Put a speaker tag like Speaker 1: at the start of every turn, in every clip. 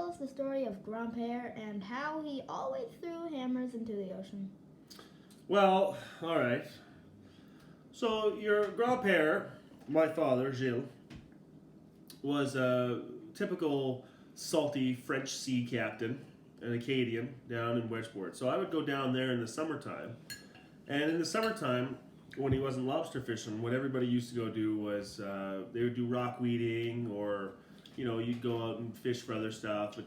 Speaker 1: tell us the story of Grandpere and how he always threw hammers into the ocean?
Speaker 2: Well, all right. So your grandpère, my father, Gilles, was a typical salty French sea captain, an Acadian down in Wedgeport. So I would go down there in the summertime. And in the summertime, when he wasn't lobster fishing, what everybody used to go do was they would do rock weeding, or you'd go out and fish for other stuff. But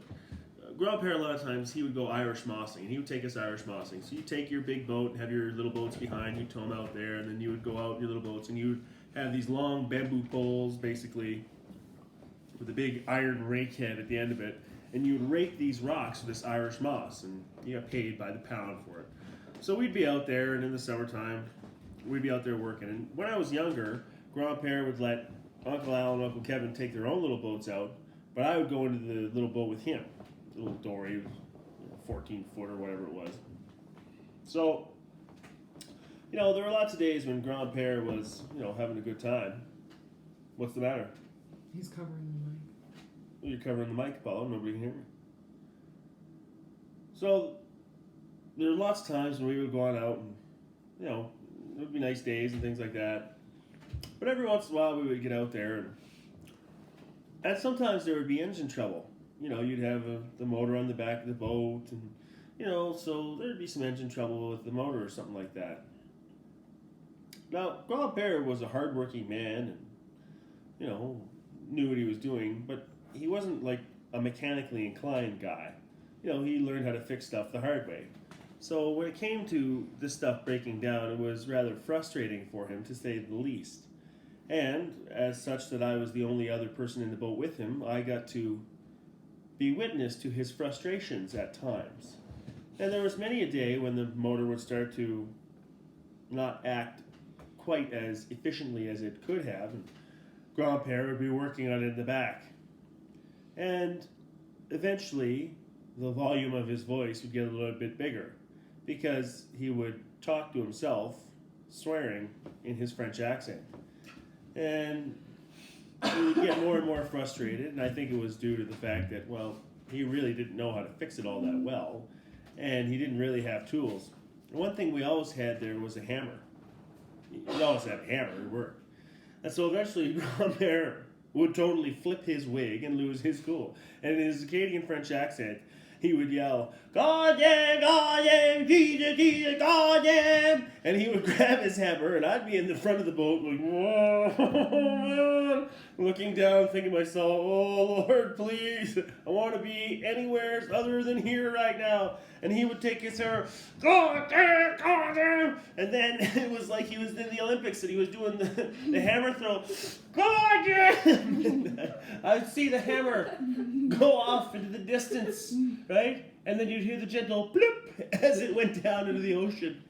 Speaker 2: Grandpere, a lot of times, he would go Irish mossing, and he would take us Irish mossing. So you take your big boat and have your little boats behind, you tow them out there, and then you would go out in your little boats, and you would have these long bamboo poles, basically, with a big iron rake head at the end of it, and you would rake these rocks with this Irish moss, and you got paid by the pound for it. So we'd be out there, and in the summertime, we'd be out there working. And when I was younger, Grandpere would let Uncle Al and Uncle Kevin take their own little boats out, but I would go into the little boat with him. Little dory, 14 foot or whatever it was. So, there were lots of days when Grandpere was, having a good time. What's the matter?
Speaker 3: He's covering the mic.
Speaker 2: Well, you're covering the mic, Apollo. Nobody can hear me. So, there were lots of times when we would go on out and, it would be nice days and things like that. But every once in a while we would get out there and sometimes there would be engine trouble. You'd have the motor on the back of the boat, and so there'd be some engine trouble with the motor or something like that. Now, Grandpere was a hardworking man, and knew what he was doing, but he wasn't like a mechanically inclined guy. He learned how to fix stuff the hard way. So when it came to this stuff breaking down, it was rather frustrating for him, to say the least. And as such that I was the only other person in the boat with him, I got to be witness to his frustrations at times. And there was many a day when the motor would start to not act quite as efficiently as it could have, and Grandpere would be working on it in the back. And eventually, the volume of his voice would get a little bit bigger, because he would talk to himself, swearing in his French accent. And he would get more and more frustrated, and I think it was due to the fact that, well, he really didn't know how to fix it all that well, and he didn't really have tools. And one thing we always had there was a hammer. We always had a hammer, it worked. And so eventually, Grandpere would totally flip his wig and lose his cool. And in his Acadian French accent, he would yell, "God damn, God damn, Jesus, Jesus, God damn!" And he would grab his hammer, and I'd be in the front of the boat, like, whoa, looking down, thinking to myself, "Oh, Lord, please, I want to be anywhere other than here right now." And he would take his hammer, "God damn, God damn!" And then it was like he was in the Olympics, and he was doing the hammer throw, "God damn!" I'd see the hammer go off into the distance, right? And then you'd hear the gentle bloop as it went down into the ocean.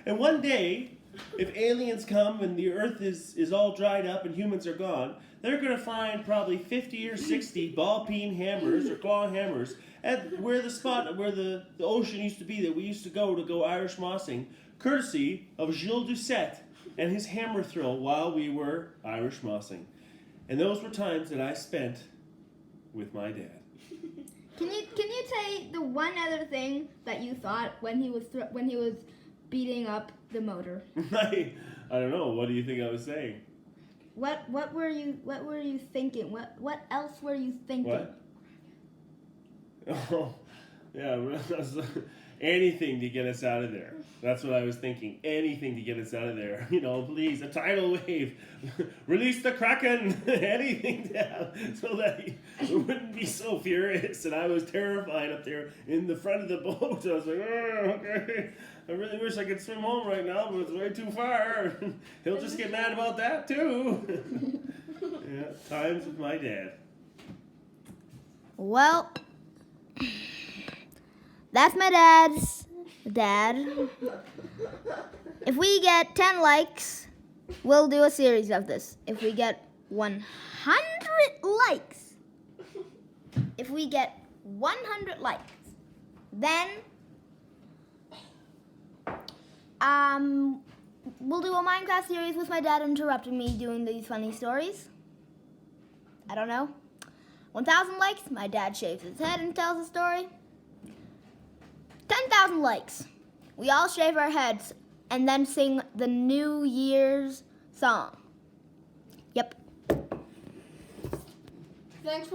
Speaker 2: And one day, if aliens come and the earth is all dried up and humans are gone, they're going to find probably 50 or 60 ball-peen hammers or claw hammers at where the spot where the ocean used to be that we used to go Irish mossing, courtesy of Gilles Doucette and his hammer throw while we were Irish mossing. And those were times that I spent with my dad.
Speaker 1: Can you say the one other thing that you thought when he was beating up the motor?
Speaker 2: I don't know. What do you think I was saying?
Speaker 1: What were you thinking? What else were you thinking?
Speaker 2: What? Oh, yeah, anything to get us out of there. That's what I was thinking. Anything to get us out of there. Please, a tidal wave. Release the Kraken. Anything to have, so that he wouldn't be so furious. And I was terrified up there in the front of the boat. I was like, "Oh, okay. I really wish I could swim home right now, but it's way too far." He'll just get mad about that, too. Yeah, times with my dad.
Speaker 1: Well, that's my dad's dad. If we get 10 likes, we'll do a series of this. If we get 100 likes, then we'll do a Minecraft series with my dad interrupting me doing these funny stories. I don't know. 1,000 likes, my dad shaves his head and tells a story. 10,000 likes, we all shave our heads and then sing the New Year's song. Yep.
Speaker 4: Thanks for